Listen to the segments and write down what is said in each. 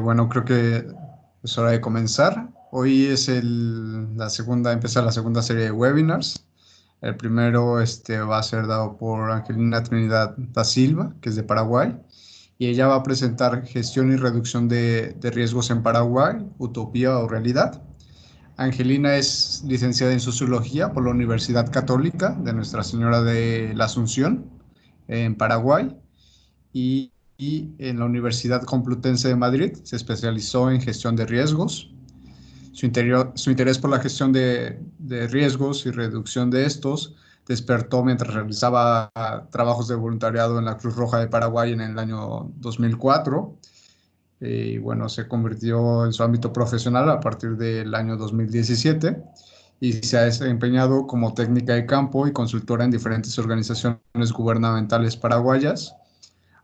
Bueno, creo que es hora de comenzar. Hoy es empezar la segunda serie de webinars. El primero va a ser dado por Angelina Trinidad da Silva, que es de Paraguay, y ella va a presentar gestión y reducción de riesgos en Paraguay, utopía o realidad. Angelina es licenciada en Sociología por la Universidad Católica de Nuestra Señora de la Asunción, en Paraguay, y en la Universidad Complutense de Madrid se especializó en gestión de riesgos. Su interés por la gestión de riesgos y reducción de estos despertó mientras realizaba trabajos de voluntariado en la Cruz Roja de Paraguay en el año 2004. Y bueno, se convirtió en su ámbito profesional a partir del año 2017 y se ha desempeñado como técnica de campo y consultora en diferentes organizaciones gubernamentales paraguayas.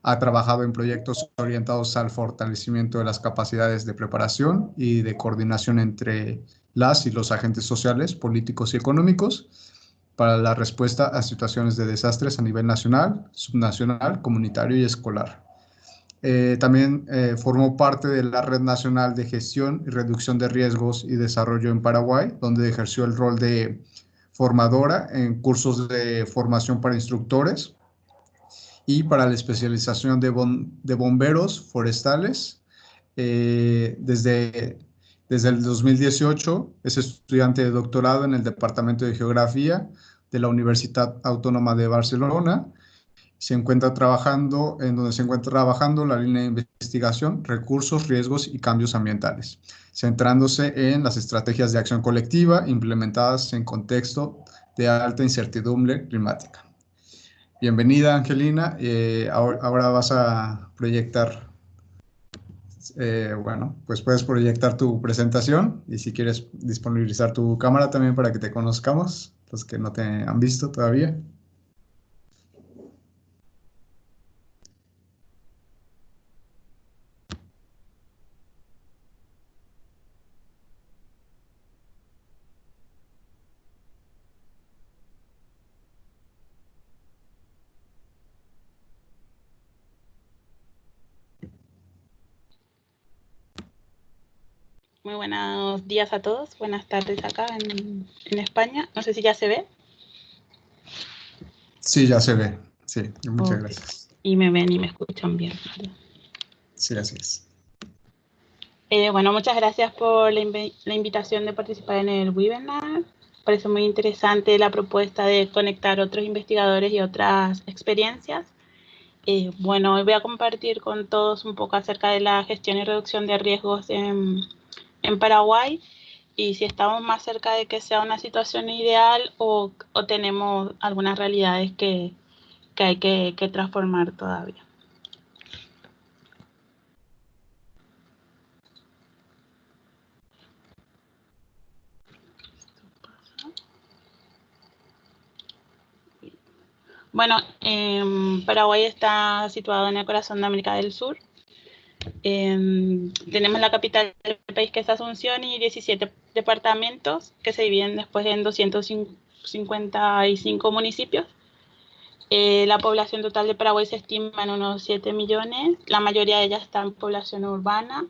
Ha trabajado en proyectos orientados al fortalecimiento de las capacidades de preparación y de coordinación entre las y los agentes sociales, políticos y económicos para la respuesta a situaciones de desastres a nivel nacional, subnacional, comunitario y escolar. También formó parte de la Red Nacional de Gestión y Reducción de Riesgos y Desarrollo en Paraguay, donde ejerció el rol de formadora en cursos de formación para instructores y para la especialización de bomberos forestales. Desde el 2018 es estudiante de doctorado en el Departamento de Geografía de la Universidad Autónoma de Barcelona. Donde se encuentra trabajando la línea de investigación, recursos, riesgos y cambios ambientales, centrándose en las estrategias de acción colectiva implementadas en contexto de alta incertidumbre climática. Bienvenida, Angelina. Ahora vas a proyectar, bueno, pues puedes proyectar tu presentación y si quieres disponibilizar tu cámara también para que te conozcamos, los que no te han visto todavía. Muy buenos días a todos, buenas tardes acá en España. No sé si ya se ve. Sí, ya se ve. Sí, muchas Ok. gracias. Y me ven y me escuchan bien. Sí, así es. Bueno, muchas gracias por la invitación de participar en el webinar. Parece muy interesante la propuesta de conectar otros investigadores y otras experiencias. Bueno, hoy voy a compartir con todos un poco acerca de la gestión y reducción de riesgos en Paraguay y si estamos más cerca de que sea una situación ideal o tenemos algunas realidades que hay que transformar todavía. Bueno, Paraguay está situado en el corazón de América del Sur. Tenemos la capital del país, que es Asunción, y 17 departamentos que se dividen después en 255 municipios. La población total de Paraguay se estima en unos 7 millones, la mayoría de ellas está en población urbana.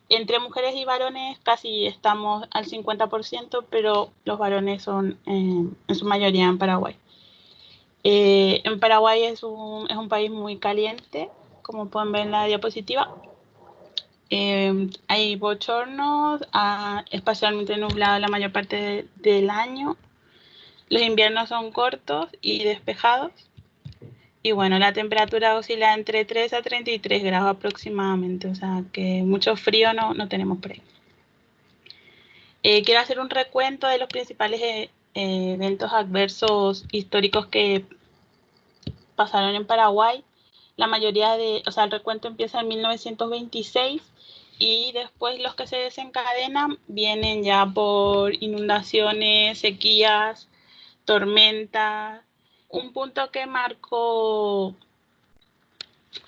Entre mujeres y varones casi estamos al 50%, pero los varones son en su mayoría en Paraguay. En Paraguay es un país muy caliente, como pueden ver en la diapositiva. Hay bochornos, espacialmente nublado la mayor parte del año. Los inviernos son cortos y despejados. Y bueno, la temperatura oscila entre 3 a 33 grados aproximadamente, o sea que mucho frío no tenemos por ahí. Quiero hacer un recuento de los principales eventos adversos históricos que pasaron en Paraguay. La mayoría el recuento empieza en 1926 y después los que se desencadenan vienen ya por inundaciones, sequías, tormentas. Un punto que marcó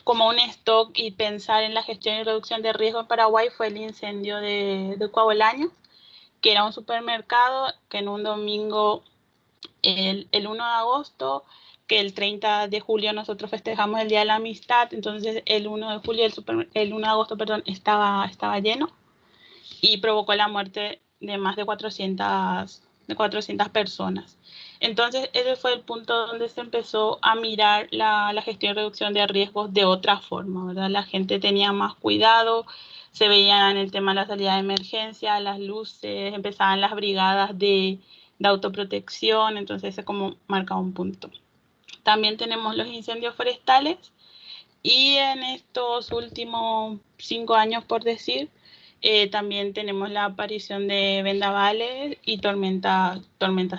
como un stock y pensar en la gestión y reducción de riesgo en Paraguay fue el incendio de Coabolaños, que era un supermercado que en un domingo, el 1 de agosto, que el 30 de julio nosotros festejamos el Día de la Amistad, entonces el 1 de julio, el 1 de agosto, perdón, estaba lleno y provocó la muerte de más de 400 personas. Entonces ese fue el punto donde se empezó a mirar la gestión y reducción de riesgos de otra forma, ¿verdad? La gente tenía más cuidado, se veía en el tema de la salida de emergencia, las luces, empezaban las brigadas de autoprotección, entonces ese como marca un punto. También tenemos los incendios forestales y en estos últimos 5 años, por decir, también tenemos la aparición de vendavales y tormentas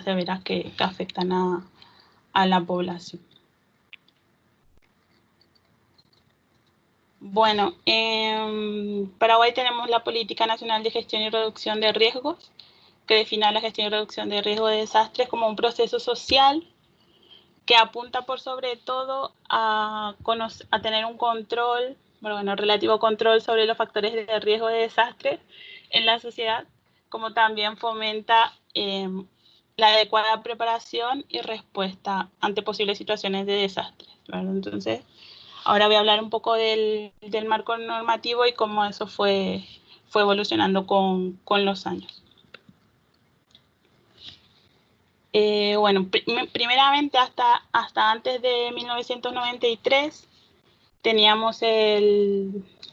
severas que afectan a la población. Bueno, en Paraguay tenemos la Política Nacional de Gestión y Reducción de Riesgos, que define la gestión y reducción de riesgos de desastres como un proceso social que apunta por sobre todo a tener un control, relativo control sobre los factores de riesgo de desastre en la sociedad, como también fomenta la adecuada preparación y respuesta ante posibles situaciones de desastre, ¿verdad? Entonces, ahora voy a hablar un poco del marco normativo y cómo eso fue evolucionando con los años. Bueno, primeramente hasta antes de 1993 teníamos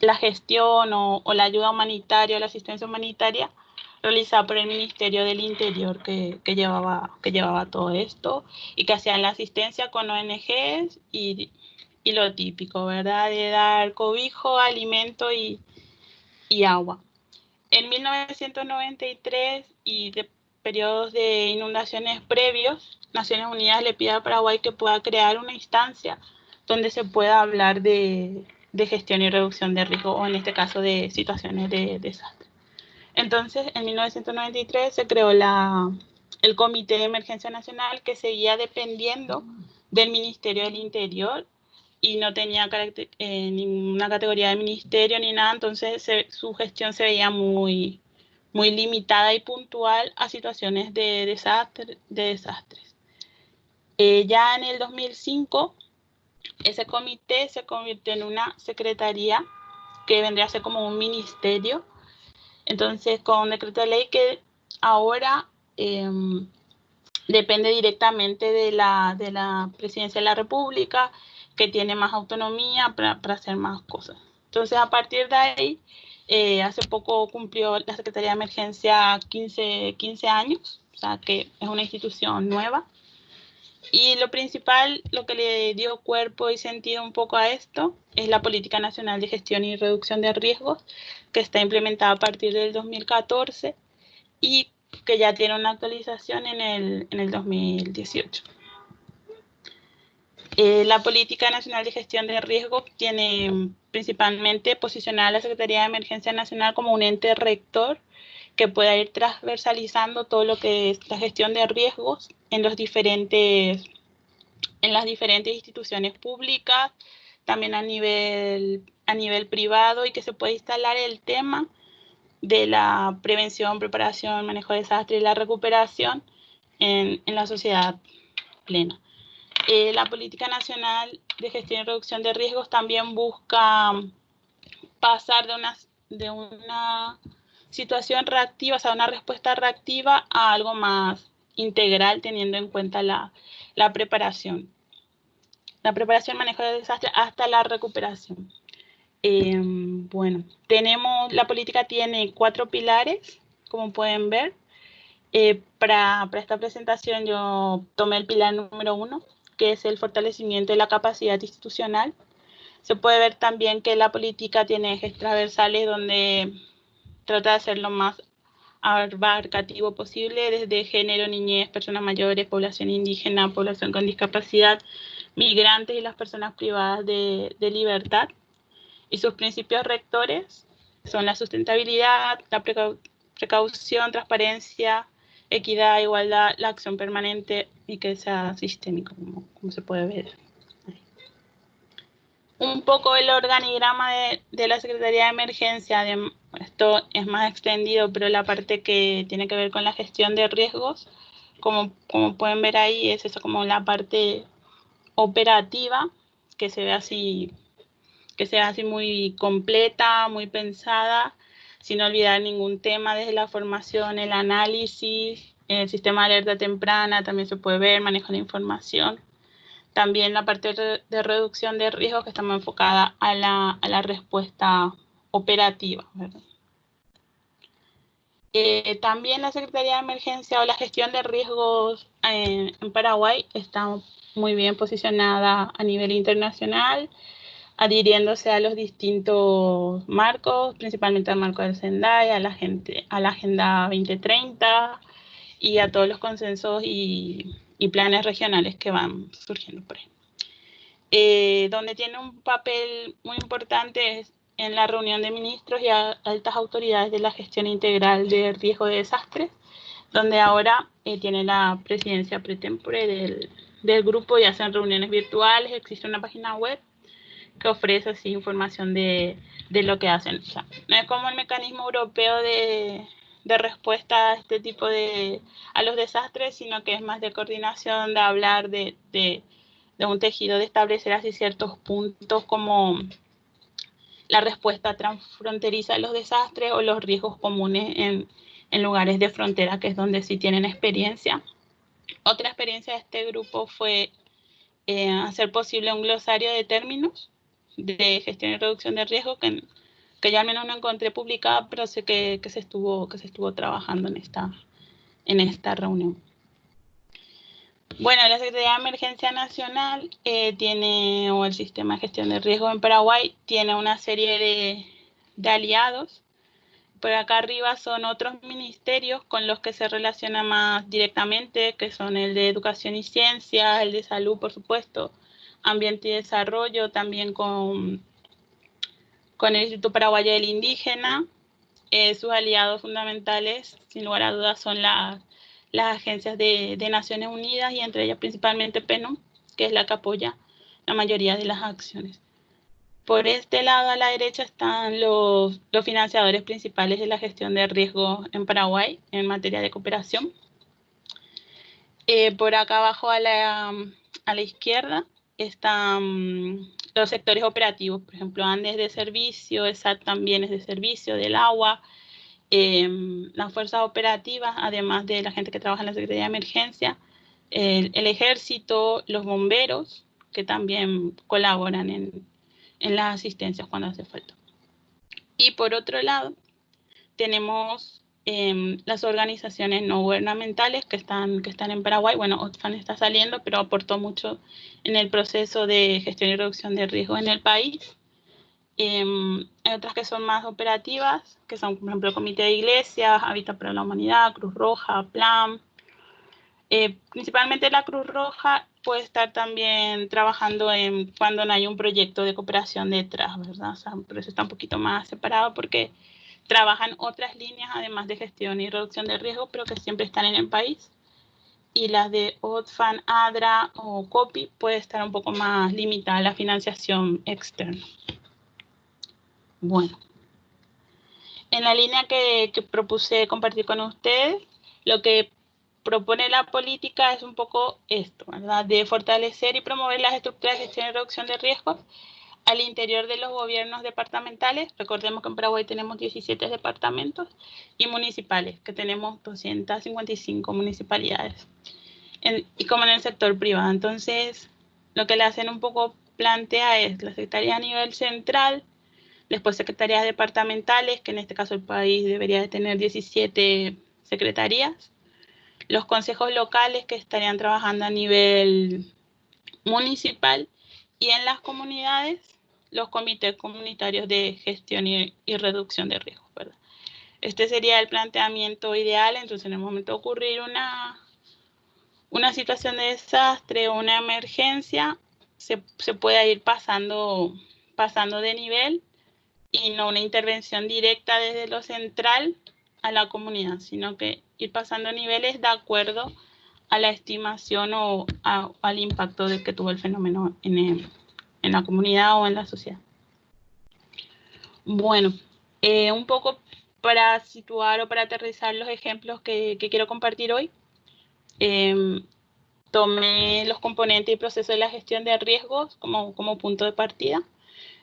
la gestión o la ayuda humanitaria o la asistencia humanitaria realizada por el Ministerio del Interior que llevaba todo esto y que hacían la asistencia con ONGs y lo típico, ¿verdad? De dar cobijo, alimento y agua. En 1993 y de periodos de inundaciones previos, Naciones Unidas le pide a Paraguay que pueda crear una instancia donde se pueda hablar de gestión y reducción de riesgo, o en este caso de situaciones de desastre. Entonces, en 1993 se creó el Comité de Emergencia Nacional, que seguía dependiendo del Ministerio del Interior y no tenía ninguna categoría de ministerio ni nada, entonces su gestión se veía muy limitada y puntual a situaciones de desastres. Ya en el 2005, ese comité se convirtió en una secretaría que vendría a ser como un ministerio, entonces con un decreto de ley que ahora depende directamente de la Presidencia de la República, que tiene más autonomía para hacer más cosas. Entonces, a partir de ahí, hace poco cumplió la Secretaría de Emergencia 15 años, o sea que es una institución nueva. Y lo principal, lo que le dio cuerpo y sentido un poco a esto, es la Política Nacional de Gestión y Reducción de Riesgos, que está implementada a partir del 2014 y que ya tiene una actualización en el 2018. La Política Nacional de Gestión de Riesgos tiene principalmente posicionada a la Secretaría de Emergencia Nacional como un ente rector que pueda ir transversalizando todo lo que es la gestión de riesgos en las diferentes instituciones públicas, también a nivel privado, y que se pueda instalar el tema de la prevención, preparación, manejo de desastres y la recuperación en la sociedad plena. La Política Nacional de Gestión y Reducción de Riesgos también busca pasar de una situación reactiva, o sea, una respuesta reactiva a algo más integral, teniendo en cuenta la preparación. La preparación, manejo de desastres hasta la recuperación. Bueno, la política tiene 4 pilares, como pueden ver. Para esta presentación yo tomé el pilar número 1, que es el fortalecimiento de la capacidad institucional. Se puede ver también que la política tiene ejes transversales donde trata de ser lo más abarcativo posible, desde género, niñez, personas mayores, población indígena, población con discapacidad, migrantes y las personas privadas de libertad. Y sus principios rectores son la sustentabilidad, la precaución, transparencia, equidad, igualdad, la acción permanente y que sea sistémico, como se puede ver. Un poco el organigrama de la Secretaría de Emergencia, esto es más extendido, pero la parte que tiene que ver con la gestión de riesgos, como pueden ver ahí, es eso como la parte operativa, que se ve así muy completa, muy pensada, sin olvidar ningún tema desde la formación, el análisis, el sistema de alerta temprana también se puede ver, manejo de información. También la parte de reducción de riesgos, que está más enfocada a la respuesta operativa, ¿verdad? También la Secretaría de Emergencia o la gestión de riesgos en Paraguay está muy bien posicionada a nivel internacional, adhiriéndose a los distintos marcos, principalmente al marco del Sendai, a la Agenda 2030 y a todos los consensos y planes regionales que van surgiendo por ahí. Donde tiene un papel muy importante es en la reunión de ministros y altas autoridades de la gestión integral de riesgo de desastres, donde ahora tiene la presidencia pretempore del grupo y hacen reuniones virtuales. Existe una página web que ofrece así información de lo que hacen. O sea, no es como el mecanismo europeo de respuesta a este tipo a los desastres, sino que es más de coordinación, de hablar de un tejido, de establecer así ciertos puntos como la respuesta transfronteriza a los desastres o los riesgos comunes en lugares de frontera, que es donde sí tienen experiencia. Otra experiencia de este grupo fue hacer posible un glosario de términos de gestión y reducción de riesgo que yo al menos no encontré publicada, pero sé que se estuvo trabajando en esta reunión. Bueno, la Secretaría de Emergencia Nacional o el Sistema de Gestión de Riesgo en Paraguay tiene una serie de aliados. Por acá arriba son otros ministerios con los que se relaciona más directamente, que son el de Educación y Ciencia, el de Salud, por supuesto, Ambiente y Desarrollo, también con el Instituto Paraguayo del Indígena. Sus aliados fundamentales, sin lugar a dudas, son las agencias de Naciones Unidas y entre ellas principalmente PNUD, que es la que apoya la mayoría de las acciones. Por este lado, a la derecha, están los financiadores principales de la gestión de riesgo en Paraguay en materia de cooperación. Por acá abajo a la izquierda están los sectores operativos, por ejemplo, Andes de servicio, ESAT también es de servicio, del agua, las fuerzas operativas, además de la gente que trabaja en la Secretaría de Emergencia, el ejército, los bomberos, que también colaboran en las asistencias cuando hace falta. Y por otro lado, tenemos las organizaciones no gubernamentales que están en Paraguay. Bueno, OTFAN está saliendo, pero aportó mucho en el proceso de gestión y reducción de riesgo en el país. Hay otras que son más operativas, que son, por ejemplo, el Comité de Iglesias, Hábitat para la Humanidad, Cruz Roja, PLAN. Principalmente la Cruz Roja puede estar también trabajando en cuando no hay un proyecto de cooperación detrás, ¿verdad? O sea, por eso está un poquito más separado, porque trabajan otras líneas, además de gestión y reducción de riesgo, pero que siempre están en el país. Y las de OTFAN, ADRA o COPI puede estar un poco más limitada a la financiación externa. Bueno, en la línea que propuse compartir con ustedes, lo que propone la política es un poco esto, ¿verdad? De fortalecer y promover las estructuras de gestión y reducción de riesgos al interior de los gobiernos departamentales. Recordemos que en Paraguay tenemos 17 departamentos y municipales, que tenemos 255 municipalidades, y como en el sector privado. Entonces, lo que le hacen un poco plantea es la Secretaría a nivel central, después secretarías departamentales, que en este caso el país debería de tener 17 secretarías, los consejos locales que estarían trabajando a nivel municipal y en las comunidades los comités comunitarios de gestión y reducción de riesgos, ¿verdad? Este sería el planteamiento ideal. Entonces, en el momento de ocurrir una situación de desastre o una emergencia, se puede ir pasando de nivel y no una intervención directa desde lo central a la comunidad, sino que ir pasando niveles de acuerdo a la estimación o al impacto que tuvo el fenómeno en la comunidad o en la sociedad. Bueno, un poco para situar o para aterrizar los ejemplos que quiero compartir hoy. tomé los componentes y procesos de la gestión de riesgos como punto de partida.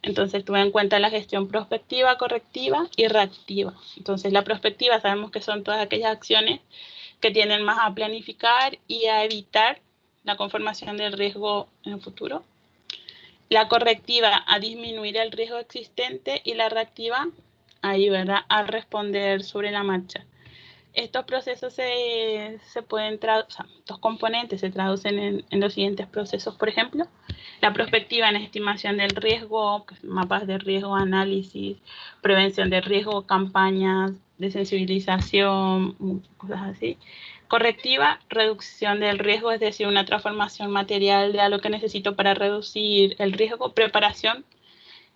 Entonces tuve en cuenta la gestión prospectiva, correctiva y reactiva. Entonces la prospectiva sabemos que son todas aquellas acciones que tienden más a planificar y a evitar la conformación del riesgo en el futuro. La correctiva a disminuir el riesgo existente y la reactiva a ayudar a responder sobre la marcha. Estos procesos se pueden traducir, estos componentes se traducen en los siguientes procesos, por ejemplo, la prospectiva en estimación del riesgo, mapas de riesgo, análisis, prevención de riesgo, campañas de sensibilización, cosas así. Correctiva, reducción del riesgo, es decir, una transformación material de algo que necesito para reducir el riesgo, preparación,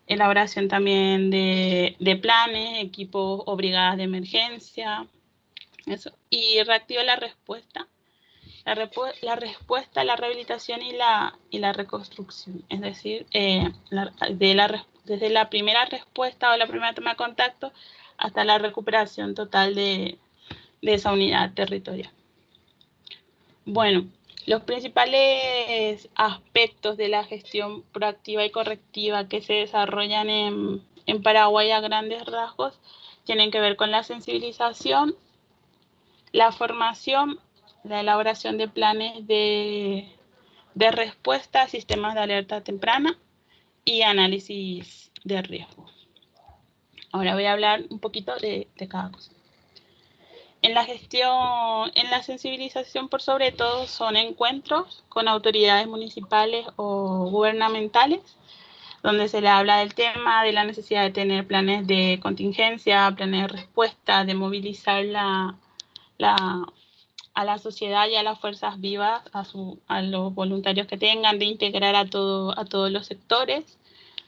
elaboración también de planes, equipos o brigadas de emergencia. Eso. Y reactiva la respuesta. La respuesta, la rehabilitación y la reconstrucción. Es decir, desde la primera respuesta o la primera toma de contacto hasta la recuperación total de esa unidad territorial. Bueno, los principales aspectos de la gestión proactiva y correctiva que se desarrollan en Paraguay a grandes rasgos tienen que ver con la sensibilización, la formación, la elaboración de planes de respuesta a sistemas de alerta temprana y análisis de riesgo. Ahora voy a hablar un poquito de cada cosa. En la gestión, en la sensibilización por sobre todo son encuentros con autoridades municipales o gubernamentales, donde se le habla del tema, de la necesidad de tener planes de contingencia, planes de respuesta, de movilizar a la sociedad y a las fuerzas vivas, a los voluntarios que tengan, de integrar a todos los sectores.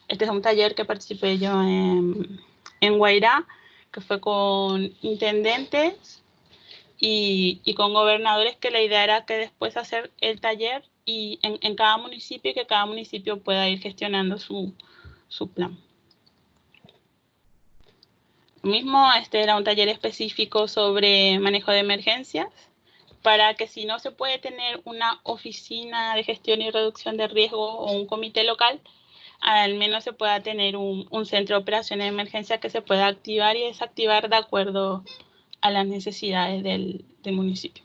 Este es un taller que participé yo en Guairá, que fue con intendentes y con gobernadores, que la idea era que después hacer el taller y en cada municipio, y que cada municipio pueda ir gestionando su plan. Lo mismo, este era un taller específico sobre manejo de emergencias, para que si no se puede tener una oficina de gestión y reducción de riesgo o un comité local, al menos se pueda tener un centro de operaciones de emergencia que se pueda activar y desactivar de acuerdo a las necesidades del municipio.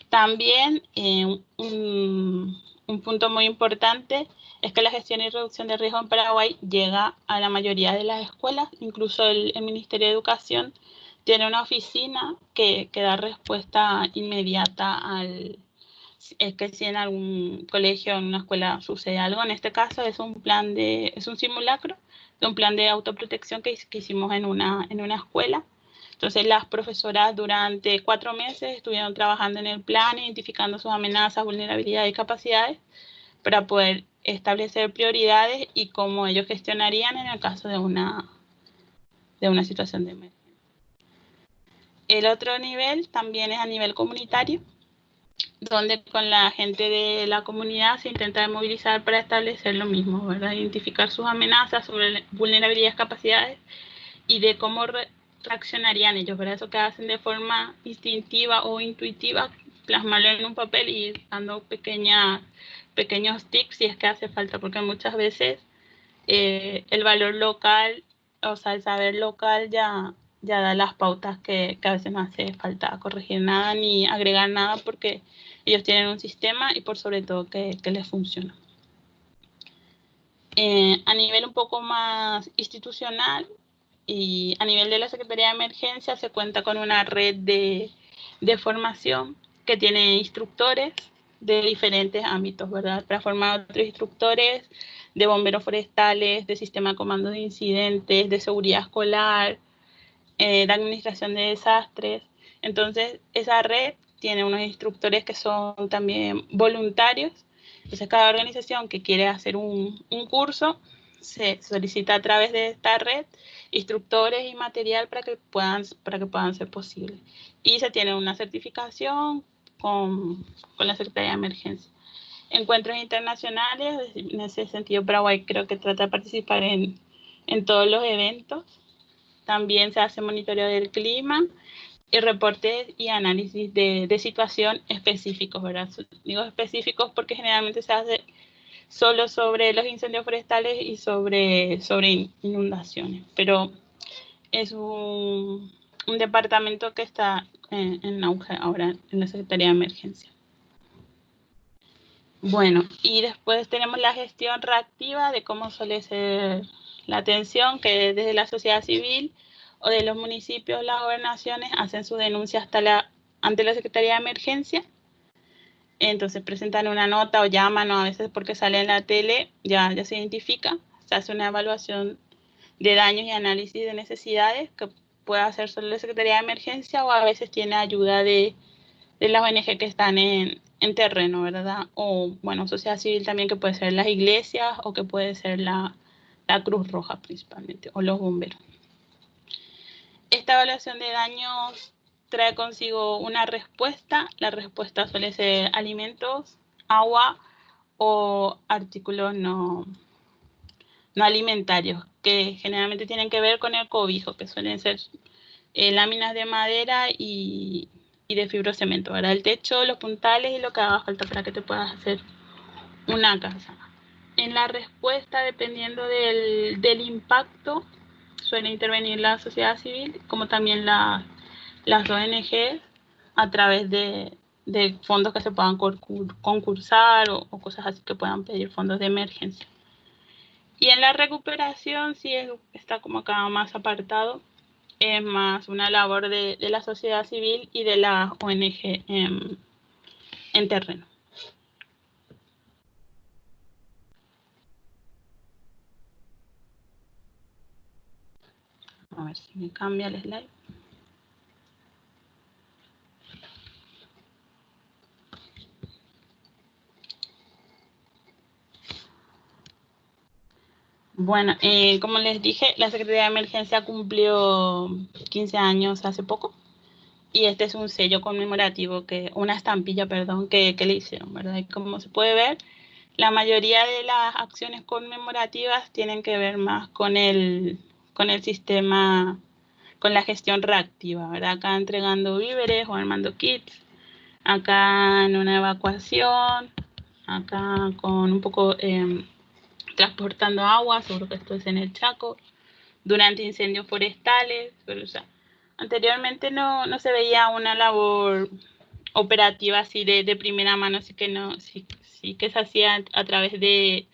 También un punto muy importante es que la gestión y reducción de riesgo en Paraguay llega a la mayoría de las escuelas. Incluso el Ministerio de Educación tiene una oficina que da respuesta inmediata es que si en algún colegio, en una escuela sucede algo. En este caso es un simulacro de un plan de autoprotección que hicimos en una escuela. Entonces las profesoras durante 4 meses estuvieron trabajando en el plan, identificando sus amenazas, vulnerabilidades y capacidades para poder establecer prioridades y cómo ellos gestionarían en el caso de una situación de emergencia. El otro nivel también es a nivel comunitario, donde con la gente de la comunidad se intenta movilizar para establecer lo mismo, ¿verdad? Identificar sus amenazas, sobre vulnerabilidades, capacidades y de cómo reaccionarían ellos, ¿verdad? Eso que hacen de forma instintiva o intuitiva, plasmarlo en un papel y ir dando pequeños tips si es que hace falta, porque muchas veces el valor local, o sea, el saber local ya da las pautas que a veces no hace falta corregir nada ni agregar nada, porque ellos tienen un sistema y por sobre todo que les funciona. A nivel un poco más institucional y a nivel de la Secretaría de Emergencia se cuenta con una red de formación que tiene instructores de diferentes ámbitos, ¿verdad? Para formar otros instructores de bomberos forestales, de sistema de comando de incidentes, de seguridad escolar, de administración de desastres. Entonces, esa red tiene unos instructores que son también voluntarios. Entonces, cada organización que quiere hacer un curso se solicita a través de esta red instructores y material para que puedan ser posibles. Y se tiene una certificación con la Secretaría de Emergencia. Encuentros internacionales, en ese sentido Paraguay creo que trata de participar en todos los eventos. También se hace monitoreo del clima y reportes y análisis de situación específicos, ¿verdad? Digo específicos porque generalmente se hace solo sobre los incendios forestales y sobre inundaciones, pero es un departamento que está en auge ahora en la Secretaría de Emergencia. Bueno, y después tenemos la gestión reactiva de cómo suele ser la atención, que desde la sociedad civil o de los municipios, las gobernaciones hacen su denuncia ante la Secretaría de Emergencia. Entonces presentan una nota o llaman, o a veces porque sale en la tele, ya se identifica, se hace una evaluación de daños y análisis de necesidades que puede hacer solo la Secretaría de Emergencia, o a veces tiene ayuda de las ONG que están en terreno, ¿verdad? O, bueno, sociedad civil también, que puede ser las iglesias o que puede ser la Cruz Roja principalmente, o los bomberos. Esta evaluación de daños trae consigo una respuesta. La respuesta suele ser alimentos, agua o artículos no alimentarios, que generalmente tienen que ver con el cobijo, que suelen ser láminas de madera y de fibrocemento, ¿verdad? El techo, los puntales y lo que haga falta para que te puedas hacer una casa. En la respuesta, dependiendo del impacto, suele intervenir la sociedad civil, como también las ONG, a través de fondos que se puedan concursar o cosas así, que puedan pedir fondos de emergencia. Y en la recuperación sí está como acá más apartado, es más una labor de la sociedad civil y de la ONG en terreno. A ver si me cambia el slide. Bueno, como les dije, la Secretaría de Emergencia cumplió 15 años hace poco, y este es un sello conmemorativo, una estampilla, perdón, que le hicieron, ¿verdad? Y como se puede ver, la mayoría de las acciones conmemorativas tienen que ver más con el sistema, con la gestión reactiva, ¿verdad? Acá entregando víveres o armando kits, acá en una evacuación, acá con un poco transportando agua, seguro que esto es en el Chaco, durante incendios forestales, pero, o sea, anteriormente no se veía una labor operativa así de primera mano, así que sí que se hacía a través de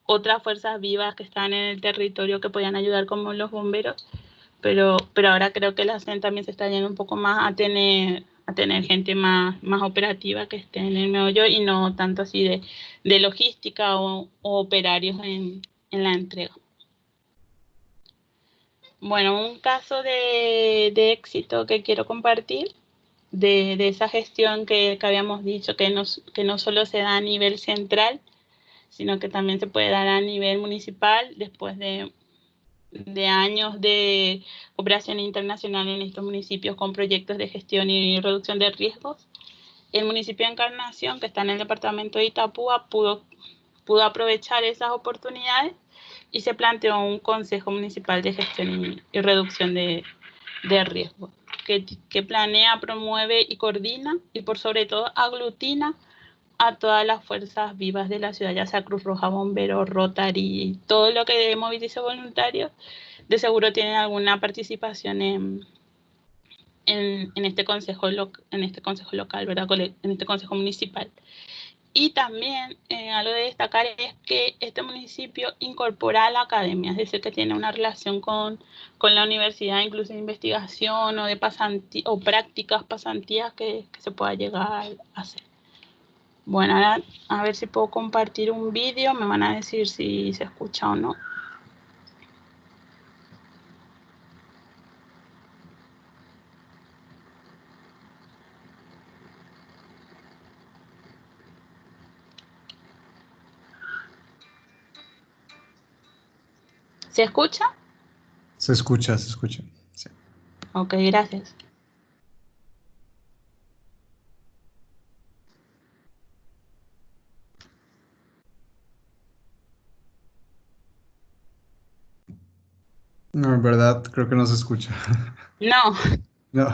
otras fuerzas vivas que estaban en el territorio, que podían ayudar, como los bomberos, pero ahora creo que la CEN también se está yendo un poco más a tener gente más operativa, que esté en el meollo, y no tanto así de logística o operarios en la entrega. Bueno, un caso de éxito que quiero compartir, de esa gestión que habíamos dicho, que no solo se da a nivel central, sino que también se puede dar a nivel municipal, después de años de cooperación internacional en estos municipios con proyectos de gestión y reducción de riesgos. El municipio de Encarnación, que está en el departamento de Itapúa, pudo aprovechar esas oportunidades y se planteó un Consejo Municipal de Gestión y Reducción de Riesgos, que planea, promueve y coordina, y por sobre todo aglutina a todas las fuerzas vivas de la ciudad, ya sea Cruz Roja, Bomberos, Rotary, todo lo que movilice voluntarios, de seguro tienen alguna participación en este consejo local, ¿verdad? En este consejo municipal. Y también algo de destacar es que este municipio incorpora a la academia, es decir, que tiene una relación con la universidad, incluso de investigación o de pasantía, o prácticas, pasantías que se pueda llegar a hacer. Bueno, ahora a ver si puedo compartir un vídeo, me van a decir si se escucha o no. ¿Se escucha? Se escucha, sí. Ok, gracias. No, en verdad, creo que no se escucha. No. No.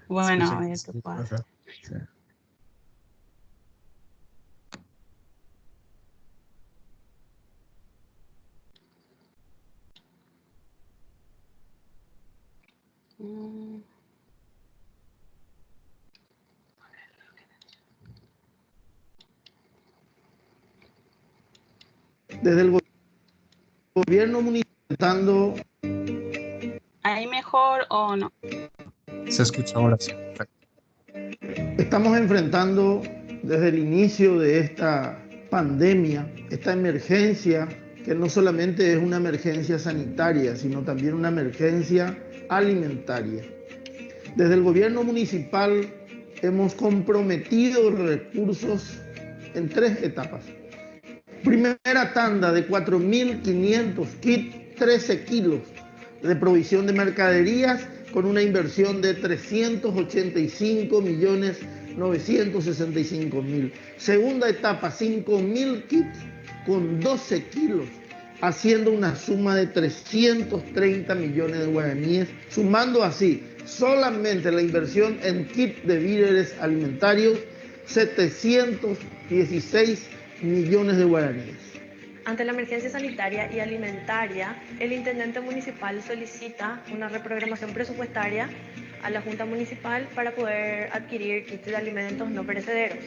Bueno, Escuché a que ver qué sí, pasa. o sea, sí. Mm, Desde el gobierno municipal ¿Ahí mejor o no? Se escucha ahora, sí. estamos enfrentando desde el inicio de esta pandemia, esta emergencia, que no solamente es una emergencia sanitaria, sino también una emergencia alimentaria. Desde el gobierno municipal hemos comprometido recursos en 3 etapas. Primera tanda de 4.500 kits, 13 kilos de provisión de mercaderías con una inversión de 385.965.000. Segunda etapa, 5.000 kits con 12 kilos, haciendo una suma de 330 millones de guaraníes, sumando así solamente la inversión en kits de víveres alimentarios, 716 millones de guaraníes. Ante la emergencia sanitaria y alimentaria, el intendente municipal solicita una reprogramación presupuestaria a la Junta Municipal para poder adquirir kits de alimentos no perecederos.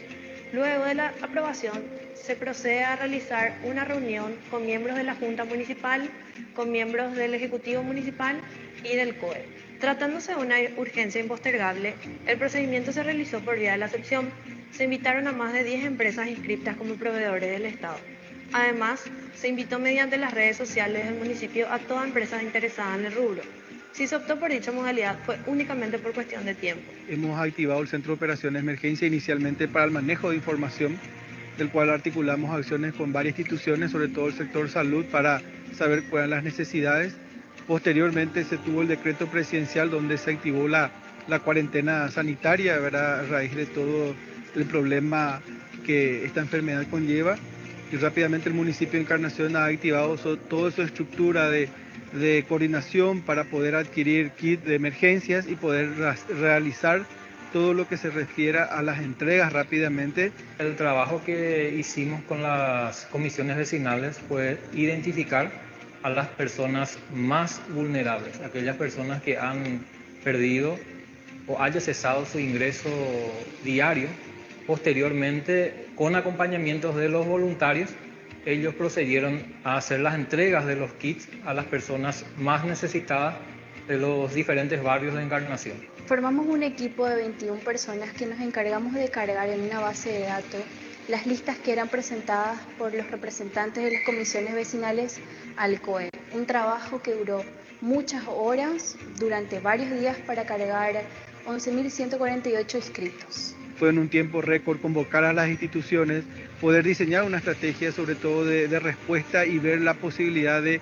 Luego de la aprobación, se procede a realizar una reunión con miembros de la Junta Municipal, con miembros del Ejecutivo Municipal y del COE. Tratándose de una urgencia impostergable, el procedimiento se realizó por vía de la acepción. Se invitaron a más de 10 empresas inscritas como proveedores del Estado. Además, se invitó mediante las redes sociales del municipio a toda empresa interesada en el rubro. Si se optó por dicha modalidad fue únicamente por cuestión de tiempo. Hemos activado el Centro de Operaciones de Emergencia inicialmente para el manejo de información, del cual articulamos acciones con varias instituciones, sobre todo el sector salud, para saber cuáles eran las necesidades. Posteriormente se tuvo el decreto presidencial donde se activó la cuarentena sanitaria, ¿verdad?, a raíz de todo el problema que esta enfermedad conlleva. Y rápidamente el municipio de Encarnación ha activado toda su estructura de coordinación para poder adquirir kits de emergencias y poder realizar todo lo que se refiera a las entregas rápidamente. El trabajo que hicimos con las comisiones vecinales fue identificar a las personas más vulnerables, aquellas personas que han perdido o haya cesado su ingreso diario. Posteriormente, con acompañamientos de los voluntarios, ellos procedieron a hacer las entregas de los kits a las personas más necesitadas de los diferentes barrios de Encarnación. Formamos un equipo de 21 personas que nos encargamos de cargar en una base de datos las listas que eran presentadas por los representantes de las comisiones vecinales al COE. Un trabajo que duró muchas horas durante varios días para cargar 11.148 inscritos. Fue en un tiempo récord convocar a las instituciones, poder diseñar una estrategia sobre todo de respuesta y ver la posibilidad de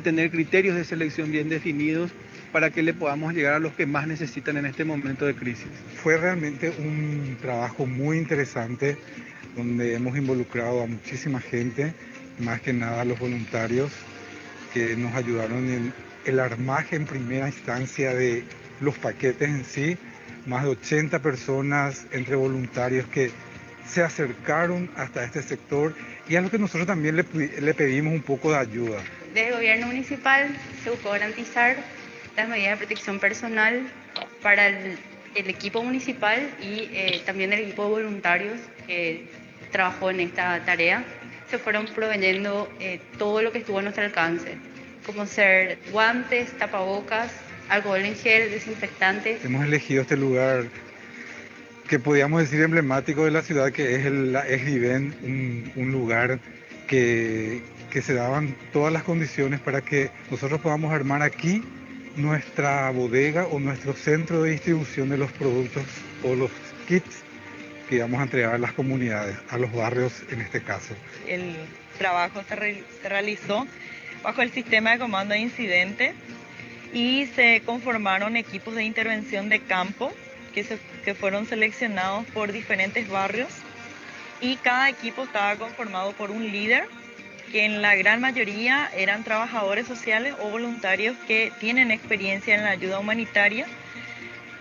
tener criterios de selección bien definidos para que le podamos llegar a los que más necesitan en este momento de crisis. Fue realmente un trabajo muy interesante donde hemos involucrado a muchísima gente, más que nada a los voluntarios que nos ayudaron en el armaje en primera instancia de los paquetes en sí, más de 80 personas entre voluntarios que se acercaron hasta este sector y a lo que nosotros también le pedimos un poco de ayuda. Desde el gobierno municipal se buscó garantizar las medidas de protección personal para el equipo municipal y también el equipo de voluntarios que trabajó en esta tarea. Se fueron proveyendo todo lo que estuvo a nuestro alcance, como ser guantes, tapabocas, alcohol en gel, desinfectante. Hemos elegido este lugar que podíamos decir emblemático de la ciudad, que es la Esriven, un lugar que se daban todas las condiciones para que nosotros podamos armar aquí nuestra bodega o nuestro centro de distribución de los productos o los kits que íbamos a entregar a las comunidades, a los barrios en este caso. El trabajo se realizó bajo el sistema de comando de incidente y se conformaron equipos de intervención de campo que fueron seleccionados por diferentes barrios y cada equipo estaba conformado por un líder que en la gran mayoría eran trabajadores sociales o voluntarios que tienen experiencia en la ayuda humanitaria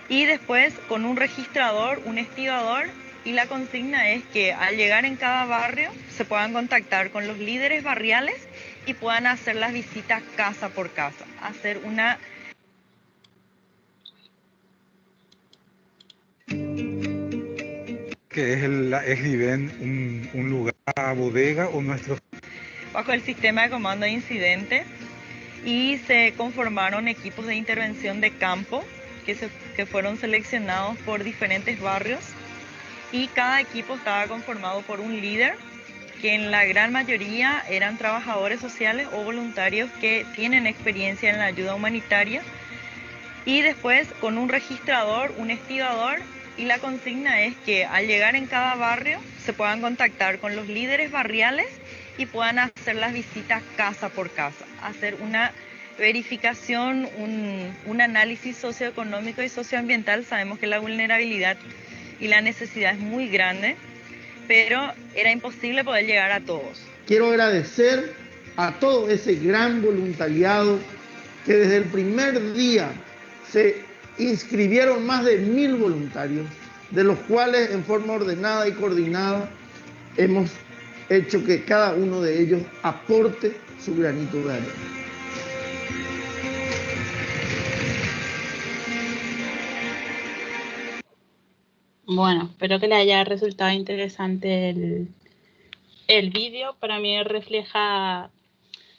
y después con un registrador, un estibador, y la consigna es que al llegar en cada barrio se puedan contactar con los líderes barriales y puedan hacer las visitas casa por casa, hacer una... ¿Qué es es Diven un lugar, bodega o nuestro? Bajo el sistema de comando de incidente, y se conformaron equipos de intervención de campo que fueron seleccionados por diferentes barrios, y cada equipo estaba conformado por un líder, que en la gran mayoría eran trabajadores sociales o voluntarios que tienen experiencia en la ayuda humanitaria, y después con un registrador, un estibador, y la consigna es que al llegar en cada barrio se puedan contactar con los líderes barriales y puedan hacer las visitas casa por casa, hacer una verificación, un análisis socioeconómico y socioambiental. Sabemos que la vulnerabilidad y la necesidad es muy grande, pero era imposible poder llegar a todos. Quiero agradecer a todo ese gran voluntariado que desde el primer día se inscribieron más de 1000 voluntarios, de los cuales en forma ordenada y coordinada hemos hecho que cada uno de ellos aporte su granito de arena. Bueno, espero que le haya resultado interesante el vídeo. Para mí refleja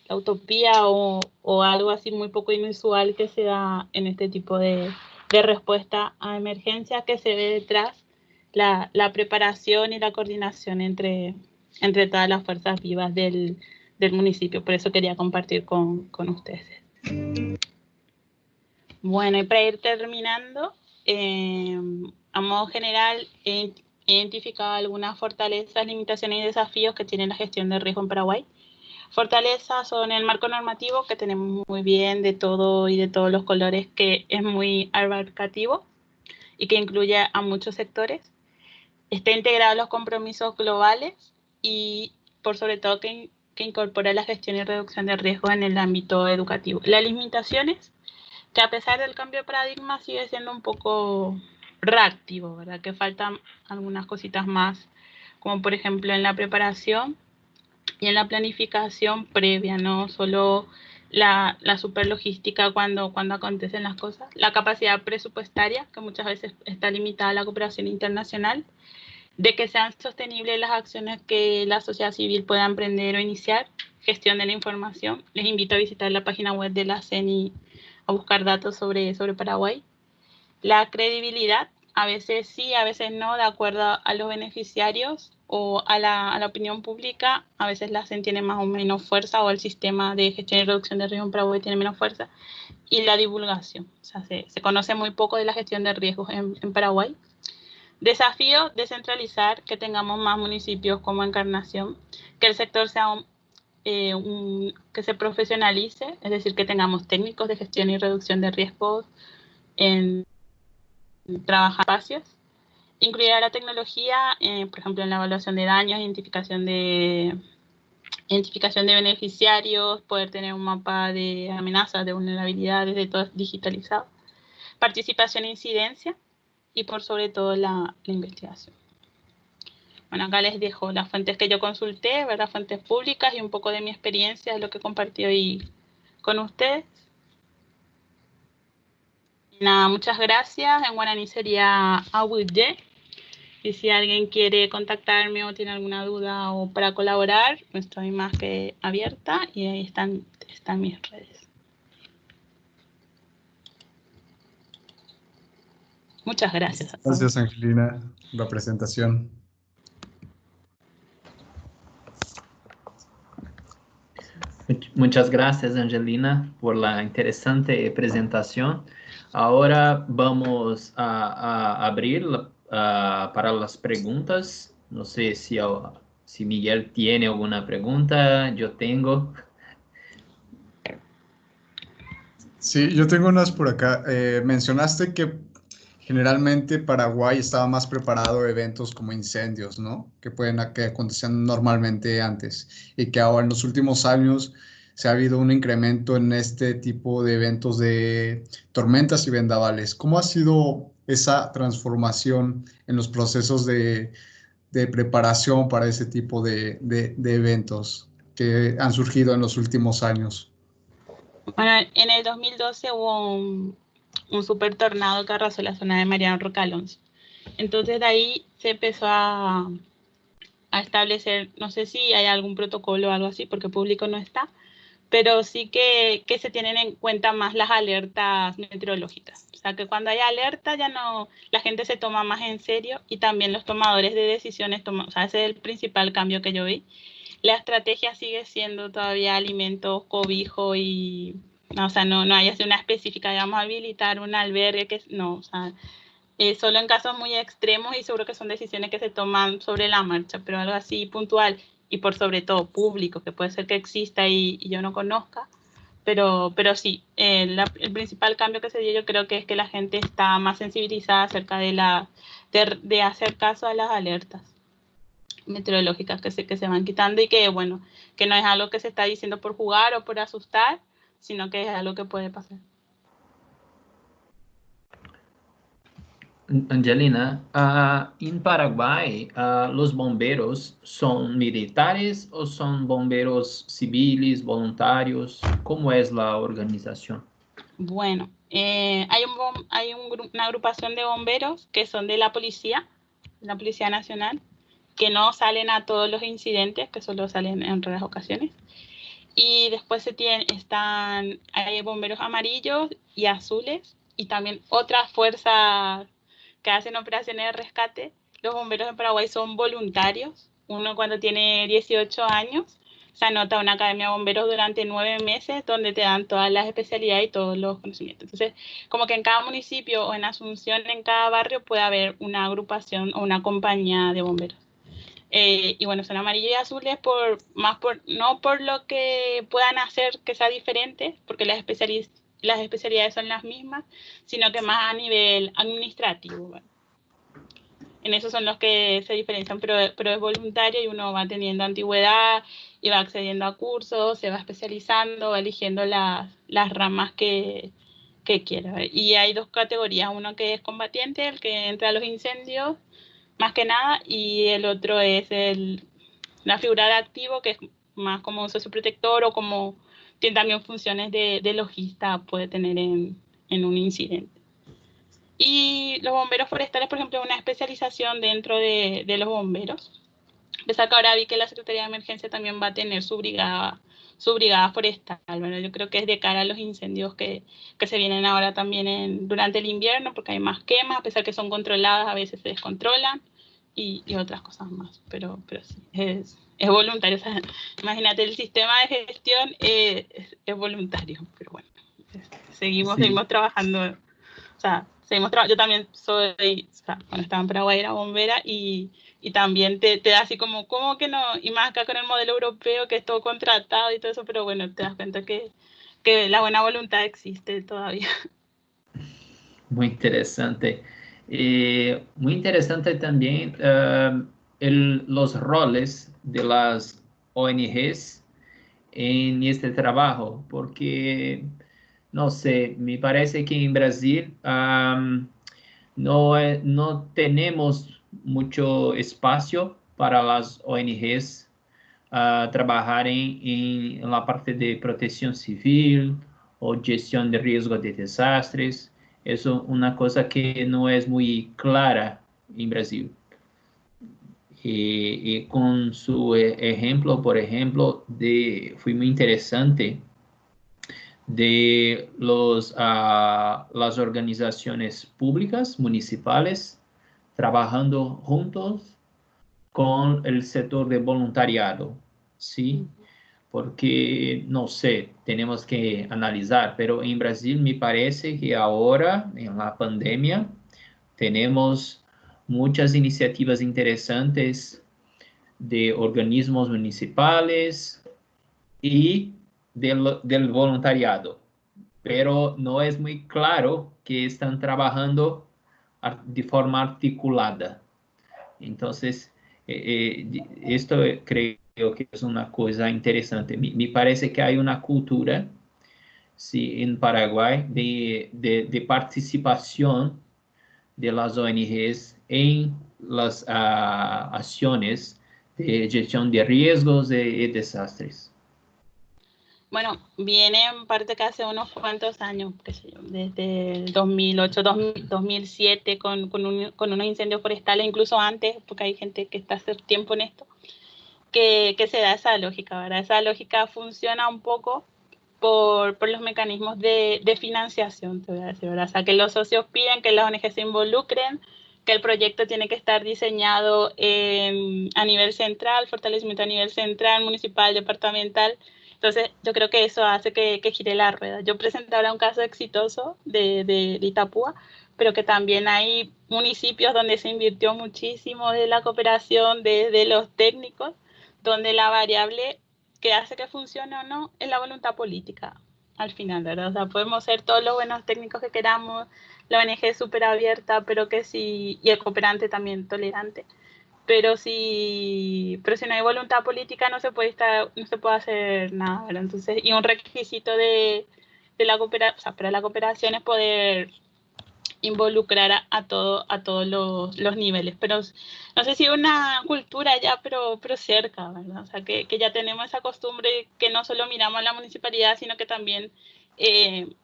la utopía o algo así muy poco inusual que se da en este tipo de respuesta a emergencia, que se ve detrás la preparación y la coordinación entre todas las fuerzas vivas del municipio. Por eso quería compartir con ustedes. Bueno, y para ir terminando, a modo general, he identificado algunas fortalezas, limitaciones y desafíos que tiene la gestión de riesgo en Paraguay. Fortalezas son el marco normativo, que tenemos muy bien de todo y de todos los colores, que es muy abarcativo y que incluye a muchos sectores. Está integrado a los compromisos globales y, por sobre todo, que incorpora la gestión y reducción de riesgos en el ámbito educativo. Las limitaciones, que a pesar del cambio de paradigma sigue siendo un poco reactivo, ¿verdad? Que faltan algunas cositas más, como por ejemplo en la preparación y en la planificación previa, no solo la superlogística cuando acontecen las cosas, la capacidad presupuestaria, que muchas veces está limitada a la cooperación internacional, de que sean sostenibles las acciones que la sociedad civil pueda emprender o iniciar, gestión de la información. Les invito a visitar la página web de la CENI a buscar datos sobre Paraguay. La credibilidad, a veces sí, a veces no, de acuerdo a los beneficiarios o a la opinión pública. A veces la CEN tiene más o menos fuerza, o el sistema de gestión y reducción de riesgo en Paraguay tiene menos fuerza. Y la divulgación, o sea, se conoce muy poco de la gestión de riesgos en Paraguay. Desafío, descentralizar, que tengamos más municipios como Encarnación, que el sector sea que se profesionalice, es decir, que tengamos técnicos de gestión y reducción de riesgos en trabajar espacios. Incluir a la tecnología, por ejemplo, en la evaluación de daños, identificación de beneficiarios, poder tener un mapa de amenazas, de vulnerabilidades, de todo digitalizado. Participación e incidencia, y por sobre todo la investigación. Bueno, acá les dejo las fuentes que yo consulté, ¿verdad? Fuentes públicas y un poco de mi experiencia, de lo que compartí hoy con ustedes. Nada, muchas gracias. En guaraní sería Awuye. Y si alguien quiere contactarme o tiene alguna duda o para colaborar, estoy más que abierta, y ahí están mis redes. Muchas gracias. Gracias, Angelina, la presentación. Muchas gracias, Angelina, por la interesante presentación. Ahora vamos a abrir para las preguntas. No sé si Miguel tiene alguna pregunta. Yo tengo. Sí, yo tengo unas por acá. Mencionaste que generalmente Paraguay estaba más preparado a eventos como incendios, ¿no? Que acontecían normalmente antes, y que ahora en los últimos años se ha habido un incremento en este tipo de eventos de tormentas y vendavales. ¿Cómo ha sido esa transformación en los procesos de preparación para ese tipo de eventos que han surgido en los últimos años? Bueno, en el 2012 hubo un super tornado que arrasó la zona de Mariano Roca Alonso. Entonces de ahí se empezó a establecer, no sé si hay algún protocolo o algo así, porque público no está, pero sí que se tienen en cuenta más las alertas meteorológicas. O sea, que cuando hay alerta ya no, la gente se toma más en serio y también los tomadores de decisiones toman, o sea, ese es el principal cambio que yo vi. La estrategia sigue siendo todavía alimentos, cobijo y, no, o sea, no hay así una específica, digamos, habilitar un albergue, que no, o sea, solo en casos muy extremos y seguro que son decisiones que se toman sobre la marcha, pero algo así puntual y por sobre todo público, que puede ser que exista y yo no conozca, pero sí, el principal cambio que se dio yo creo que es que la gente está más sensibilizada acerca de hacer caso a las alertas meteorológicas que se van quitando y que, bueno, que no es algo que se está diciendo por jugar o por asustar, sino que es algo que puede pasar. Angelina, en Paraguay, ¿los bomberos son militares o son bomberos civiles, voluntarios? ¿Cómo es la organización? Bueno, hay una agrupación de bomberos que son de la Policía Nacional, que no salen a todos los incidentes, que solo salen en raras ocasiones. Y después hay bomberos amarillos y azules, y también otras fuerzas que hacen operaciones de rescate. Los bomberos en Paraguay son voluntarios. Uno cuando tiene 18 años se anota a una academia de bomberos durante 9 meses donde te dan todas las especialidades y todos los conocimientos. Entonces, como que en cada municipio o en Asunción, en cada barrio, puede haber una agrupación o una compañía de bomberos. Y bueno, son amarillos y azules no por lo que puedan hacer que sea diferente, porque las especialidades son las mismas, sino que más a nivel administrativo. Bueno. En eso son los que se diferencian, pero es voluntario y uno va teniendo antigüedad y va accediendo a cursos, se va especializando, va eligiendo las ramas que quiera. Y hay 2 categorías, uno que es combatiente, el que entra a los incendios, más que nada, y el otro es la figura de activo, que es más como un socioprotector o como tiene también funciones de logista, puede tener en un incidente. Y los bomberos forestales, por ejemplo, una especialización dentro de los bomberos. A pesar que ahora vi que la Secretaría de Emergencia también va a tener su brigada forestal. Bueno, yo creo que es de cara a los incendios que se vienen ahora también durante el invierno, porque hay más quemas, a pesar que son controladas, a veces se descontrolan y otras cosas más. Pero sí, es voluntario. O sea, imagínate, el sistema de gestión es voluntario, pero bueno, seguimos trabajando. O sea, yo también cuando estaba en Paraguay era bombera y también te da así como, ¿cómo que no? Y más acá con el modelo europeo que es todo contratado y todo eso, pero bueno, te das cuenta que la buena voluntad existe todavía. Muy interesante. Muy interesante también los roles de las ONGs en este trabajo, porque, no sé, me parece que en Brasil no tenemos mucho espacio para las ONGs trabajar en la parte de protección civil o gestión de riesgo de desastres. Es una cosa que no es muy clara en Brasil. Y con su ejemplo, por ejemplo, fue muy interesante de las organizaciones públicas, municipales, trabajando juntos con el sector de voluntariado, ¿sí? Porque, no sé, tenemos que analizar, pero en Brasil me parece que ahora, en la pandemia, tenemos muchas iniciativas interesantes de organismos municipales y del voluntariado, pero no es muy claro que están trabajando de forma articulada. Entonces, esto creo que es una cosa interesante. Me parece que hay una cultura, sí, en Paraguay de participación de las ONGs en las acciones de gestión de riesgos y desastres? Bueno, viene en parte que hace unos cuantos años, qué sé yo, desde el 2008, 2007, con unos incendios forestales, incluso antes, porque hay gente que está hace tiempo en esto, que se da esa lógica, ¿verdad? Esa lógica funciona un poco por los mecanismos de financiación, te voy a decir, ¿verdad? O sea, que los socios piden que las ONG se involucren, que el proyecto tiene que estar diseñado a nivel central, fortalecimiento a nivel central, municipal, departamental. Entonces, yo creo que eso hace que gire la rueda. Yo presenté ahora un caso exitoso de Itapúa, pero que también hay municipios donde se invirtió muchísimo de la cooperación, de los técnicos, donde la variable que hace que funcione o no es la voluntad política al final, ¿verdad? O sea, podemos ser todos los buenos técnicos que queramos, la ONG es súper abierta, pero que sí, y el cooperante también tolerante, pero si no hay voluntad política no se puede hacer nada, ¿verdad? Entonces, y un requisito de la cooperación, o sea, para la cooperación es poder involucrar a todos los niveles, pero no sé si una cultura ya, pero cerca, ¿verdad? O sea, que ya tenemos esa costumbre que no solo miramos a la municipalidad, sino que también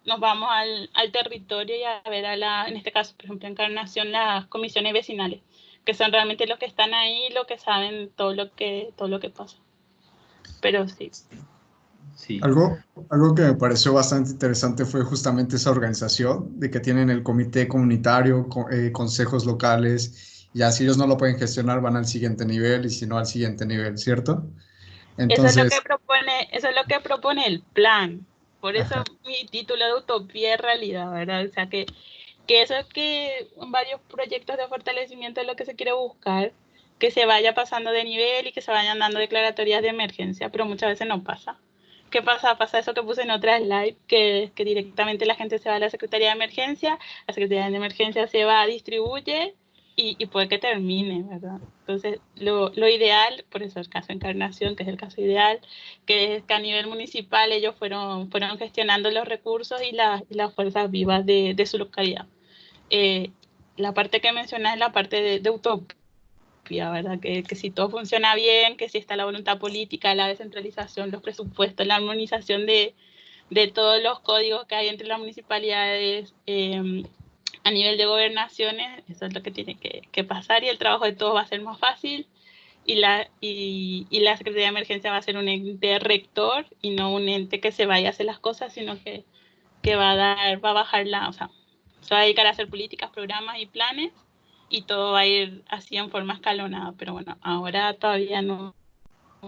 nos vamos al territorio y a ver en este caso, por ejemplo, en Encarnación, las comisiones vecinales, que son realmente los que están ahí, los que saben todo lo que pasa. Pero sí. Sí. Algo que me pareció bastante interesante fue justamente esa organización de que tienen el comité comunitario, consejos locales, y así ellos no lo pueden gestionar, van al siguiente nivel y si no al siguiente nivel, ¿cierto? Entonces, eso es lo que propone el plan. Por eso ajá. Mi título de utopía es realidad, ¿verdad? O sea, que eso es que en varios proyectos de fortalecimiento es lo que se quiere buscar, que se vaya pasando de nivel y que se vayan dando declaratorias de emergencia, pero muchas veces no pasa. ¿Qué pasa? Pasa eso que puse en otra slide, que directamente la gente se va a la Secretaría de Emergencia, la Secretaría de Emergencia se va, distribuye y puede que termine, ¿verdad? Entonces, lo ideal, por eso el caso Encarnación, que es el caso ideal, que es que a nivel municipal ellos fueron gestionando los recursos y las fuerzas vivas de su localidad. La parte que mencionas es la parte de utopía, ¿verdad? Que si todo funciona bien, que si está la voluntad política, la descentralización, los presupuestos, la armonización de todos los códigos que hay entre las municipalidades a nivel de gobernaciones, eso es lo que tiene que pasar y el trabajo de todos va a ser más fácil y la Secretaría de Emergencia va a ser un ente rector y no un ente que se vaya a hacer las cosas, sino que va a bajar o sea, se va a dedicar a hacer políticas, programas y planes y todo va a ir así en forma escalonada, pero bueno, ahora todavía no es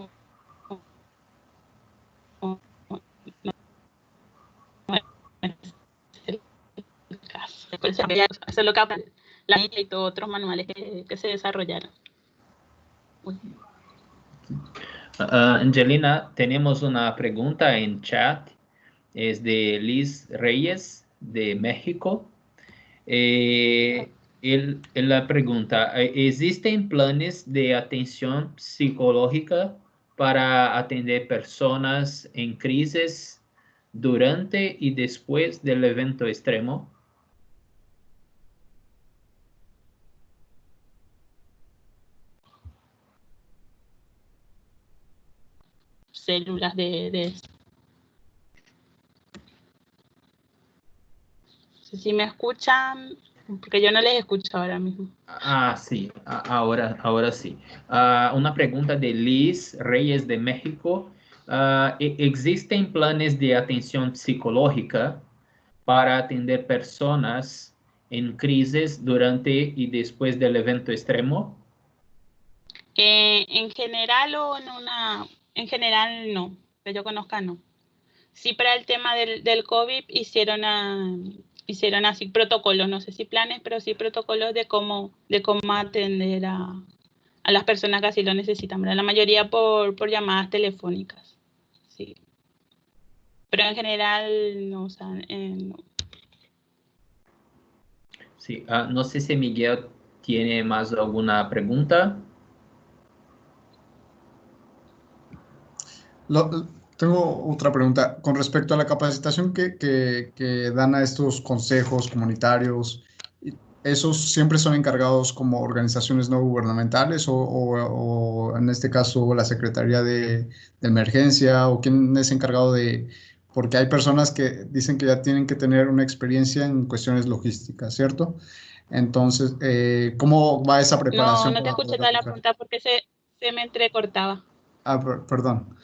el caso. Eso es lo que la y todos otros manuales que se desarrollaron. Angelina, tenemos una pregunta en chat, es de Liz Reyes de México. La pregunta, ¿existen planes de atención psicológica para atender personas en crisis durante y después del evento extremo? Células de si me escuchan, porque yo no les escucho ahora mismo. Sí, ahora sí. Una pregunta de Liz Reyes de México. ¿Existen planes de atención psicológica para atender personas en crisis durante y después del evento extremo? En general en general no, que yo conozca no. Sí, para el tema del COVID hicieron así protocolos, no sé si planes, pero sí protocolos de cómo atender a las personas que así lo necesitan, ¿verdad? La mayoría por llamadas telefónicas, sí. Pero en general no, o sea, no. Sí, no sé si Miguel tiene más alguna pregunta. Tengo otra pregunta con respecto a la capacitación que dan a estos consejos comunitarios. ¿esos siempre son encargados como organizaciones no gubernamentales o en este caso la Secretaría de Emergencia o quién es encargado de, porque hay personas que dicen que ya tienen que tener una experiencia en cuestiones logísticas, ¿cierto? Entonces, ¿cómo va esa No, preparación no te para escuché poder toda la aplicar? pregunta porque se me entrecortaba. Perdón.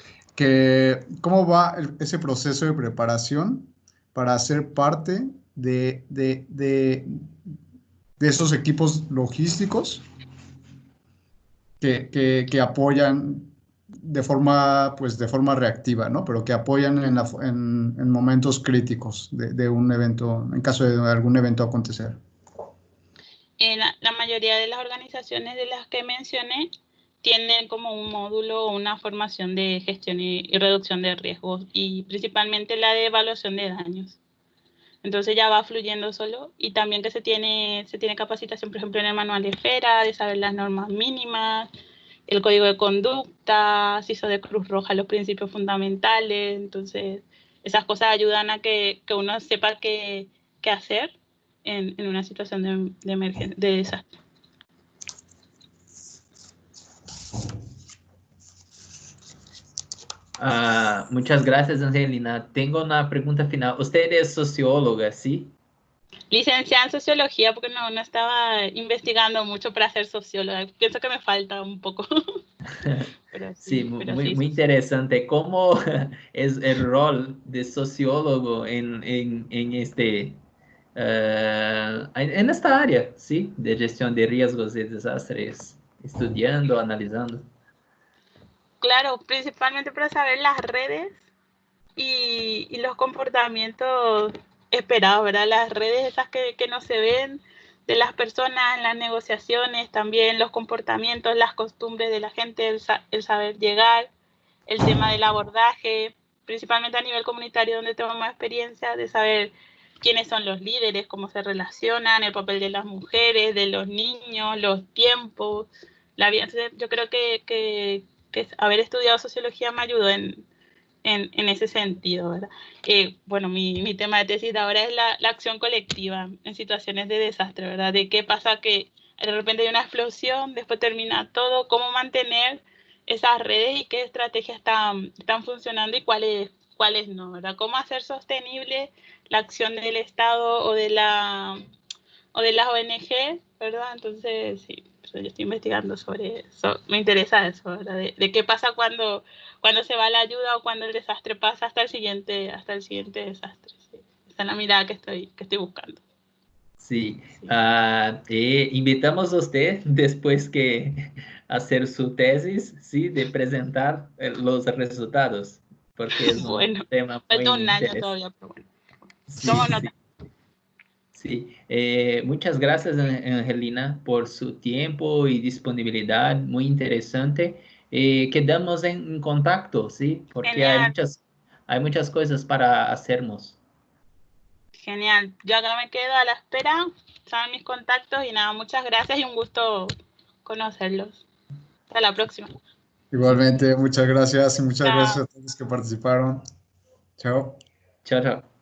¿Cómo va ese proceso de preparación para ser parte de esos equipos logísticos que apoyan pues, de forma reactiva, ¿no? Pero que apoyan en momentos críticos de un evento, en caso de algún evento acontecer? La mayoría de las organizaciones de las que mencioné tienen como un módulo o una formación de gestión y reducción de riesgos, y principalmente la de evaluación de daños. Entonces ya va fluyendo solo, y también que se tiene capacitación, por ejemplo, en el manual de FERA, de saber las normas mínimas, el código de conducta, CISO de Cruz Roja, los principios fundamentales. Entonces esas cosas ayudan a que uno sepa qué hacer en una situación de emergencia, de desastre. Muchas gracias, Angelina. Tengo una pregunta final. Usted es socióloga, ¿sí? Licenciada en sociología, porque no estaba investigando mucho para ser socióloga. Pienso que me falta un poco. Pero Sí, sí, muy interesante. ¿Cómo es el rol de sociólogo en en esta área, sí, de gestión de riesgos y desastres, estudiando, analizando? Claro, principalmente para saber las redes y los comportamientos esperados, ¿verdad? Las redes esas que no se ven de las personas en las negociaciones, también los comportamientos, las costumbres de la gente, el saber llegar, el tema del abordaje, principalmente a nivel comunitario, donde tengo más experiencia, de saber quiénes son los líderes, cómo se relacionan, el papel de las mujeres, de los niños, los tiempos, la vida. Entonces, yo creo que haber estudiado sociología me ayudó en ese sentido, ¿verdad? Bueno, mi tema de tesis ahora es la acción colectiva en situaciones de desastre, ¿verdad? De qué pasa que de repente hay una explosión, después termina todo, cómo mantener esas redes y qué estrategias están funcionando y cuáles no, ¿verdad? Cómo hacer sostenible la acción del Estado o de las ONG, ¿verdad? Entonces, sí, yo estoy investigando sobre eso. Me interesa eso, ¿verdad? De qué pasa cuando se va la ayuda o cuando el desastre pasa hasta el siguiente desastre. Sí. Esa es la mirada que estoy buscando. Sí, invitamos a usted después que hacer su tesis, sí, de presentar los resultados, porque es un tema muy falta un año interesante. todavía, pero bueno. Sí, Tomo nota. Sí. Muchas gracias, Angelina, por su tiempo y disponibilidad, muy interesante. Quedamos en contacto, sí, porque hay muchas cosas para hacernos. Genial. Yo acá me quedo a la espera, saben mis contactos y nada, muchas gracias y un gusto conocerlos. Hasta la próxima. Igualmente, muchas gracias y muchas gracias a todos los que participaron. Chao. Chao, chao.